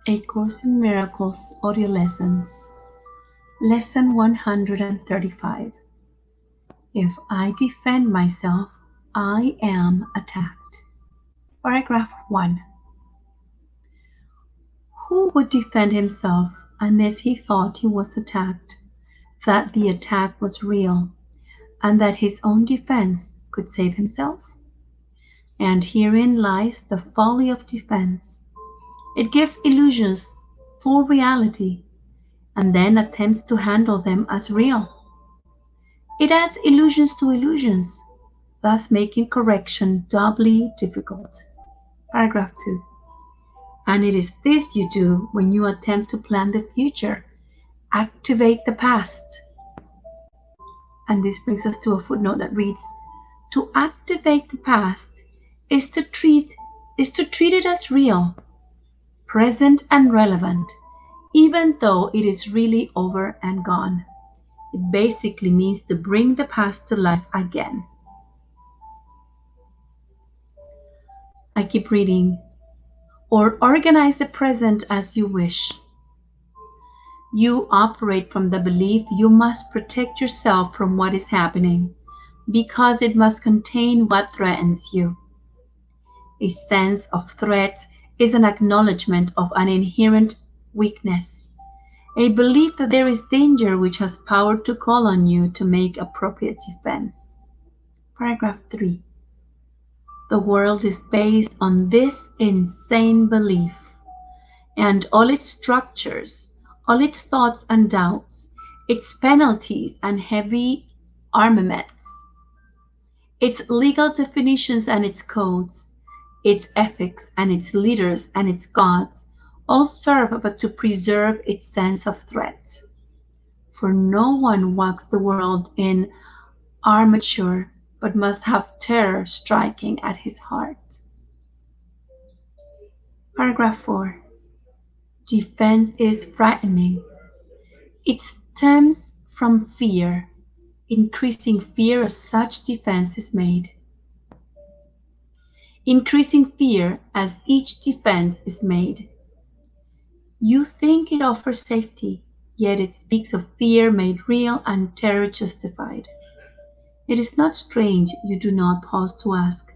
A Course in Miracles Audio Lessons. Lesson 135. If I defend myself, I am attacked. Paragraph 1. Who would defend himself unless he thought he was attacked, that the attack was real, and that his own defense could save himself? And herein lies the folly of defense. It gives illusions full reality, and then attempts to handle them as real. It adds illusions to illusions, thus making correction doubly difficult. Paragraph 2. And it is this you do when you attempt to plan the future, activate the past. And this brings us to a footnote that reads, to activate the past is to treat it as real, present and relevant, even though it is really over and gone. It basically means to bring the past to life again. I keep reading. Or organize the present as you wish. You operate from the belief you must protect yourself from what is happening, because it must contain what threatens you. A sense of threat is an acknowledgement of an inherent weakness, a belief that there is danger which has power to call on you to make appropriate defense. Paragraph 3. The world is based on this insane belief, and all its structures, all its thoughts and doubts, its penalties and heavy armaments, its legal definitions and its codes, its ethics and its leaders and its gods, all serve but to preserve its sense of threat. For no one walks the world in armature, but must have terror striking at his heart. Paragraph 4. Defense is frightening. It stems from fear. Increasing fear as such defense is made. Increasing fear as each defense is made. You think it offers safety, yet it speaks of fear made real and terror justified. It is not strange you do not pause to ask.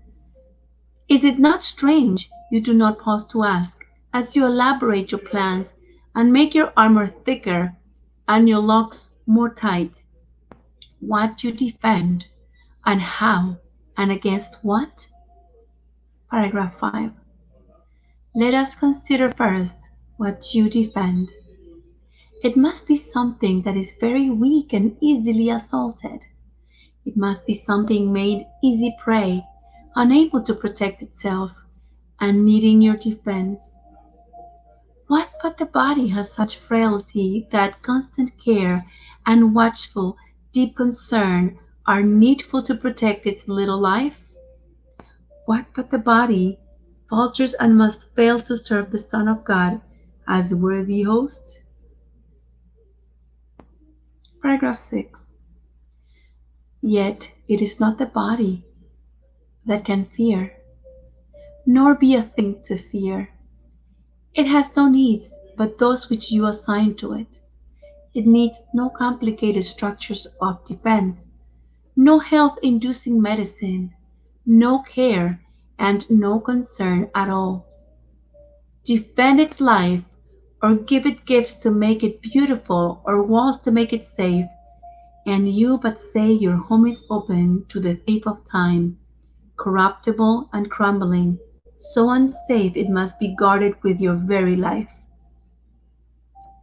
Is it not strange you do not pause to ask, as you elaborate your plans and make your armor thicker and your locks more tight, what you defend and how and against what? Paragraph 5. Let us consider first what you defend. It must be something that is very weak and easily assaulted. It must be something made easy prey, unable to protect itself, and needing your defense. What but the body has such frailty that constant care and watchful, deep concern are needful to protect its little life? What but the body falters and must fail to serve the Son of God as worthy host? Paragraph 6. Yet it is not the body that can fear, nor be a thing to fear. It has no needs but those which you assign to it. It needs no complicated structures of defense, no health-inducing medicine, no care, and no concern at all. Defend its life, or give it gifts to make it beautiful, or walls to make it safe, and you but say your home is open to the thief of time, corruptible and crumbling, so unsafe it must be guarded with your very life.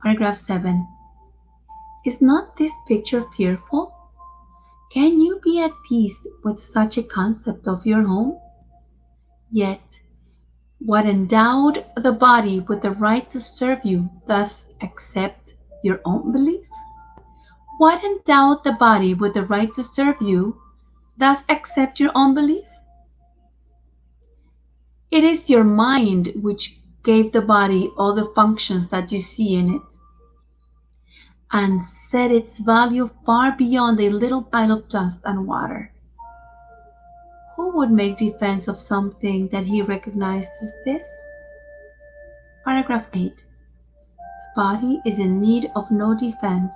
Paragraph 7. Is not this picture fearful? Can you be at peace with such a concept of your home? Yet, what endowed the body with the right to serve you, thus accept your own belief? What endowed the body with the right to serve you, thus accept your own belief? It is your mind which gave the body all the functions that you see in it, and set its value far beyond a little pile of dust and water. Who would make defense of something that he recognized as this? Paragraph 8. body is in need of no defense.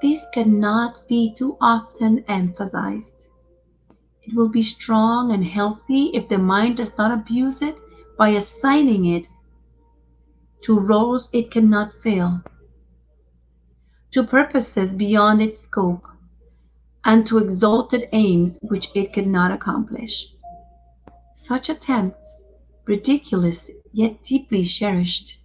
This cannot be too often emphasized. It will be strong and healthy if the mind does not abuse it by assigning it to roles it cannot fill, to purposes beyond its scope, and to exalted aims which it cannot accomplish. Such attempts, ridiculous yet deeply cherished,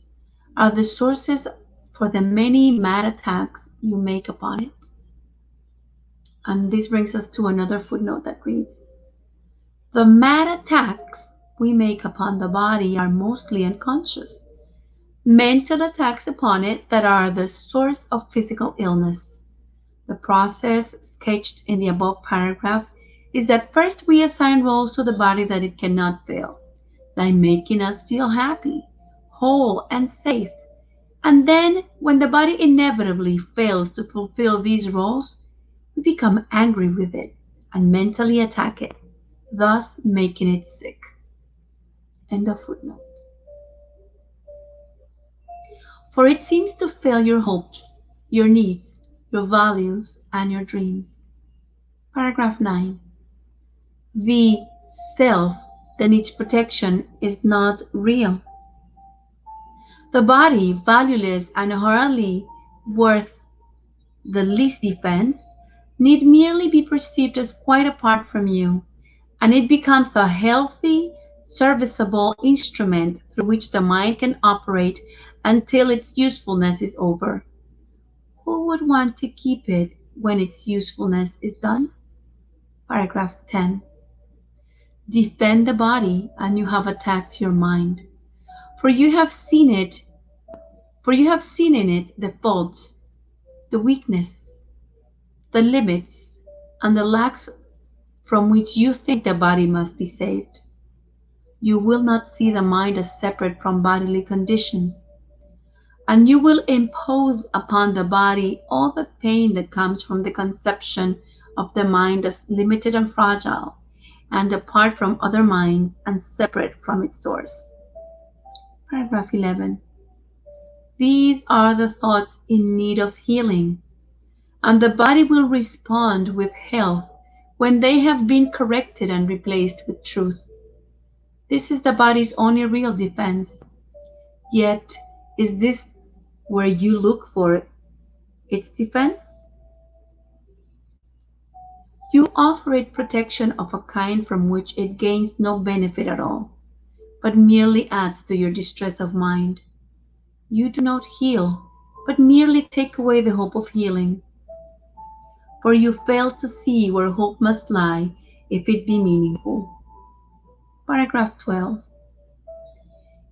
are the sources for the many mad attacks you make upon it. And this brings us to another footnote that reads, the mad attacks we make upon the body are mostly unconscious, mental attacks upon it that are the source of physical illness. The process sketched in the above paragraph is that first we assign roles to the body that it cannot fill, like making us feel happy, whole, and safe. And then, when the body inevitably fails to fulfill these roles, we become angry with it and mentally attack it, thus making it sick. End of footnote. For it seems to fail your hopes, your needs, your values, and your dreams. Paragraph 9. The self that needs protection is not real. The body, valueless and hardly worth the least defense, need merely be perceived as quite apart from you, and it becomes a healthy, serviceable instrument through which the mind can operate until its usefulness is over. Who would want to keep it when its usefulness is done? Paragraph 10. Defend the body and you have attacked your mind. For you have seen in it the faults, the weakness, the limits, and the lacks from which you think the body must be saved. You will not see the mind as separate from bodily conditions, and you will impose upon the body all the pain that comes from the conception of the mind as limited and fragile, and apart from other minds and separate from its source. Paragraph 11. These are the thoughts in need of healing, and the body will respond with health when they have been corrected and replaced with truth. This is the body's only real defense. Yet, is this where you look for its defense? You offer it protection of a kind from which it gains no benefit at all, but merely adds to your distress of mind. You do not heal, but merely take away the hope of healing. For you fail to see where hope must lie if it be meaningful. Paragraph 12.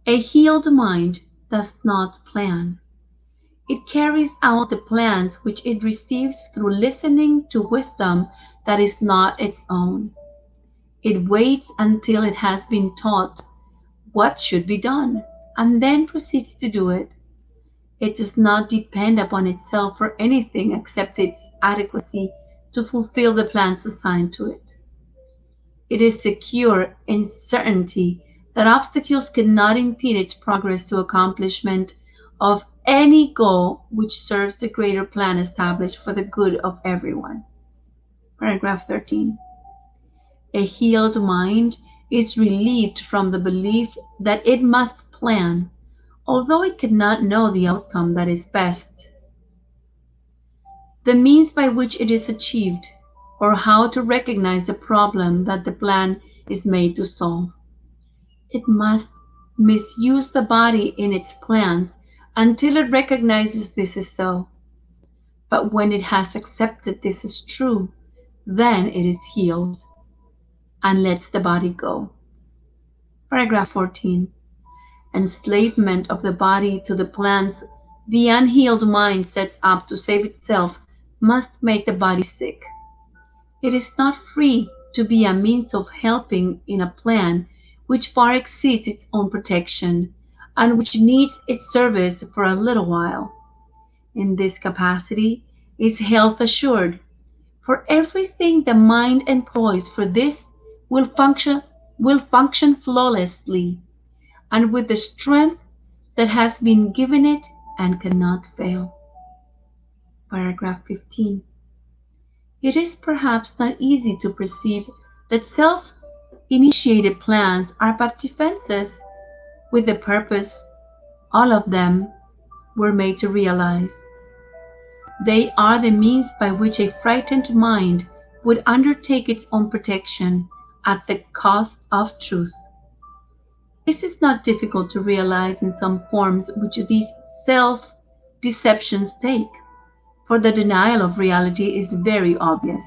A healed mind does not plan. It carries out the plans which it receives through listening to wisdom that is not its own. It waits until it has been taught what should be done, and then proceeds to do it. It does not depend upon itself for anything except its adequacy to fulfill the plans assigned to it. It is secure in certainty that obstacles cannot impede its progress to accomplishment of any goal which serves the greater plan established for the good of everyone. Paragraph 13. A healed mind is relieved from the belief that it must plan, although it cannot know the outcome that is best, the means by which it is achieved, or how to recognize the problem that the plan is made to solve. It must misuse the body in its plans until it recognizes this is so. But when it has accepted this is true, then it is healed and lets the body go. Paragraph 14. Enslavement of the body to the plans the unhealed mind sets up to save itself must make the body sick. It is not free to be a means of helping in a plan which far exceeds its own protection and which needs its service for a little while. In this capacity is health assured, for everything the mind employs for this will function flawlessly and with the strength that has been given it and cannot fail. Paragraph 15. It is perhaps not easy to perceive that self-initiated plans are but defenses with the purpose all of them were made to realize. They are the means by which a frightened mind would undertake its own protection at the cost of truth. This is not difficult to realize in some forms which these self-deceptions take, for the denial of reality is very obvious.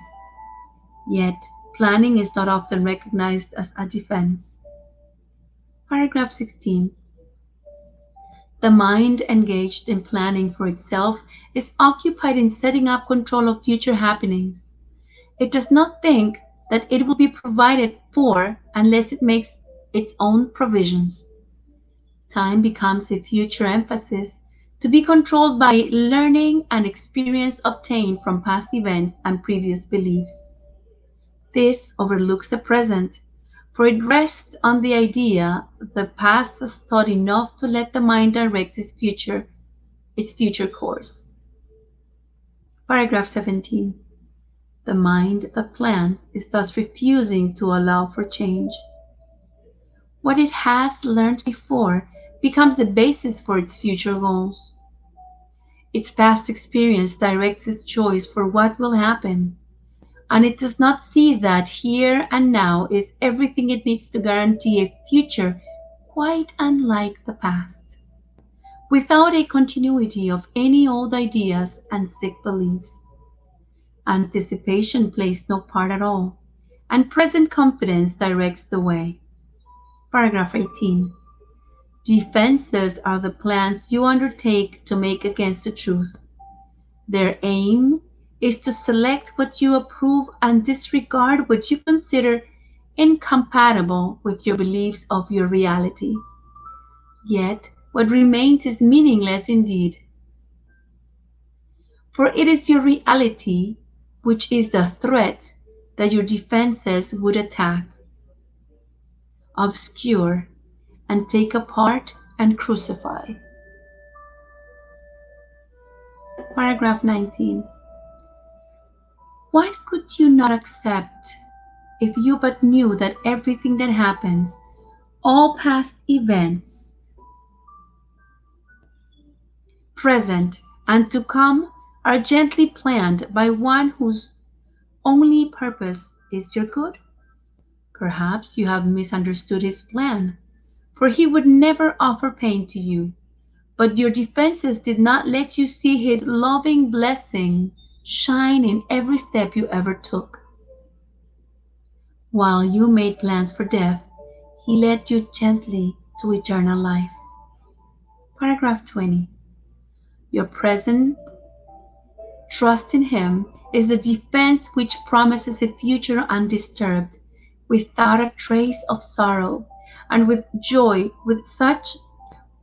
Yet, planning is not often recognized as a defense. Paragraph 16. The mind engaged in planning for itself is occupied in setting up control of future happenings. It does not think that it will be provided for unless it makes its own provisions. Time becomes a future emphasis to be controlled by learning and experience obtained from past events and previous beliefs. This overlooks the present, for it rests on the idea the past has taught enough to let the mind direct its future course. Paragraph 17. The mind that plans is thus refusing to allow for change. What it has learned before becomes the basis for its future goals. Its past experience directs its choice for what will happen, and it does not see that here and now is everything it needs to guarantee a future quite unlike the past, without a continuity of any old ideas and sick beliefs. Anticipation plays no part at all, and present confidence directs the way. Paragraph 18. Defenses are the plans you undertake to make against the truth. Their aim is to select what you approve and disregard what you consider incompatible with your beliefs of your reality. Yet, what remains is meaningless indeed. For it is your reality which is the threat that your defenses would attack, obscure, and take apart and crucify. Paragraph 19. What could you not accept if you but knew that everything that happens, all past events, present and to come, are gently planned by one whose only purpose is your good? Perhaps you have misunderstood his plan, for he would never offer pain to you, but your defenses did not let you see his loving blessing shine in every step you ever took. While you made plans for death, he led you gently to eternal life. Paragraph 20. Your present trust in him is the defense which promises a future undisturbed, without a trace of sorrow, and with joy with such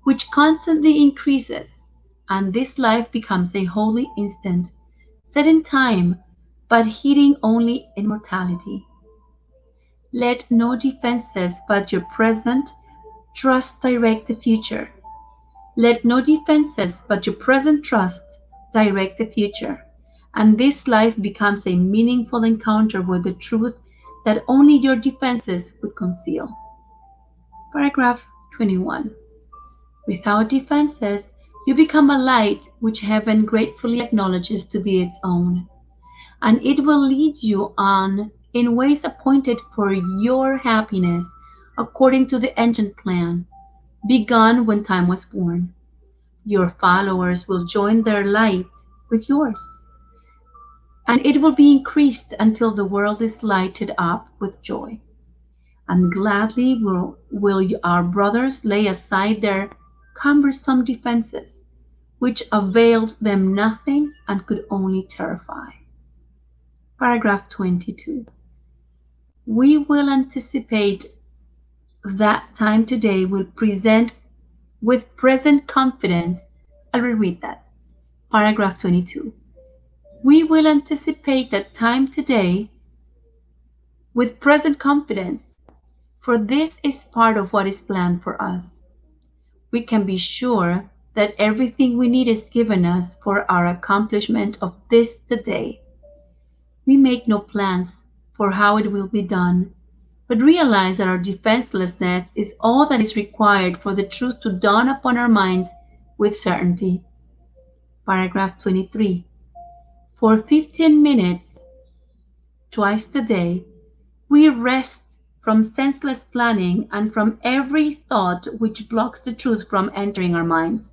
which constantly increases, and this life becomes a holy instant, set in time, but heeding only immortality. Let no defenses but your present trust direct the future. Let no defenses but your present trust direct the future, and this life becomes a meaningful encounter with the truth that only your defenses would conceal. Paragraph 21. Without defenses, you become a light which heaven gratefully acknowledges to be its own, and it will lead you on in ways appointed for your happiness according to the ancient plan, begun when time was born. Your followers will join their light with yours, and it will be increased until the world is lighted up with joy. And gladly will our brothers lay aside their cumbersome defenses, which availed them nothing and could only terrify. Paragraph 22. We will anticipate that time today will present with present confidence. I'll reread that. Paragraph 22. We will anticipate that time today with present confidence, for this is part of what is planned for us. We can be sure that everything we need is given us for our accomplishment of this today. We make no plans for how it will be done, but realize that our defenselessness is all that is required for the truth to dawn upon our minds with certainty. Paragraph 23. For 15 minutes, twice a day, we rest from senseless planning and from every thought which blocks the truth from entering our minds.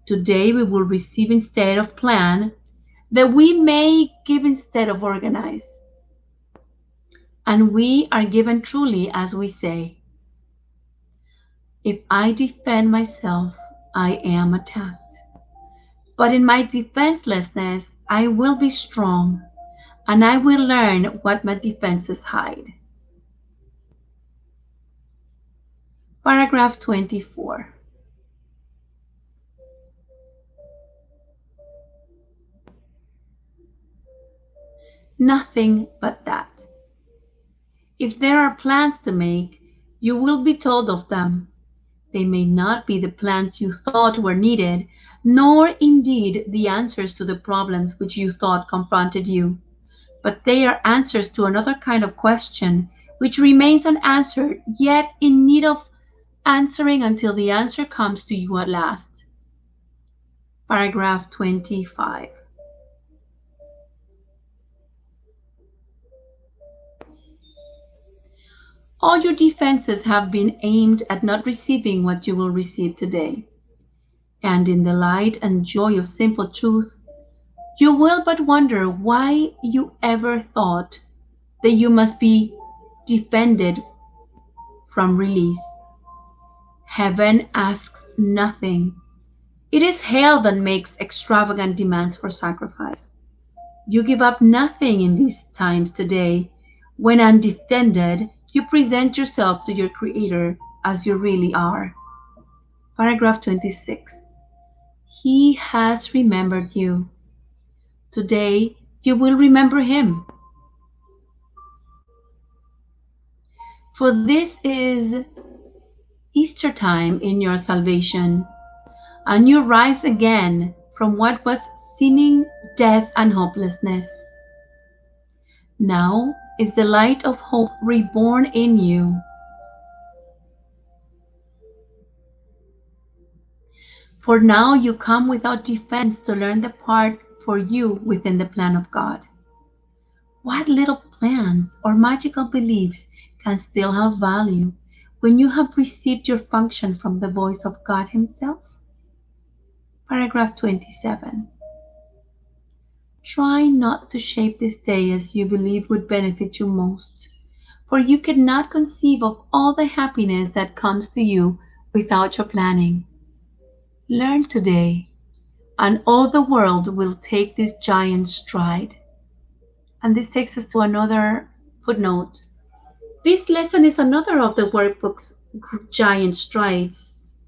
Today we will receive instead of plan, that we may give instead of organize. And we are given truly as we say, if I defend myself, I am attacked. But in my defenselessness, I will be strong, and I will learn what my defenses hide. Paragraph 24. Nothing but that. If there are plans to make, you will be told of them. They may not be the plans you thought were needed, nor indeed the answers to the problems which you thought confronted you, but they are answers to another kind of question which remains unanswered, yet in need of answering until the answer comes to you at last. Paragraph 25. All your defenses have been aimed at not receiving what you will receive today. And in the light and joy of simple truth, you will but wonder why you ever thought that you must be defended from release. Heaven asks nothing. It is hell that makes extravagant demands for sacrifice. You give up nothing in these times today. When undefended, you present yourself to your Creator as you really are. Paragraph 26. He has remembered you. Today, you will remember Him. For this is Easter time in your salvation, and you rise again from what was seeming death and hopelessness. Now is the light of hope reborn in you. For now you come without defense to learn the part for you within the plan of God. What little plans or magical beliefs can still have value when you have received your function from the voice of God Himself? Paragraph 27. Try not to shape this day as you believe would benefit you most, for you cannot conceive of all the happiness that comes to you without your planning. Learn today, and all the world will take this giant stride. And this takes us to another footnote. This lesson is another of the workbook's giant strides.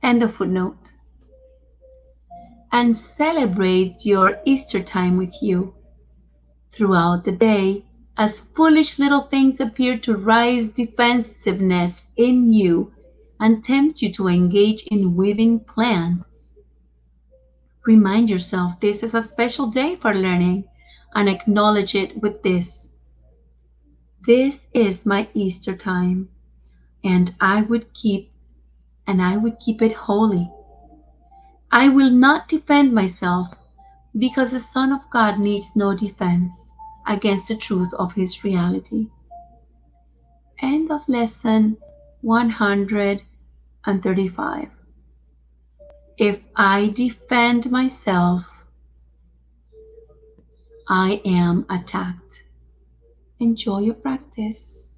End of footnote. And celebrate your Easter time with you. Throughout the day, as foolish little things appear to rise defensiveness in you and tempt you to engage in weaving plans, remind yourself this is a special day for learning and acknowledge it with this. This is my Easter time, and I would keep it holy. I will not defend myself, because the Son of God needs no defense against the truth of His reality. End of lesson 135. If I defend myself, I am attacked. Enjoy your practice.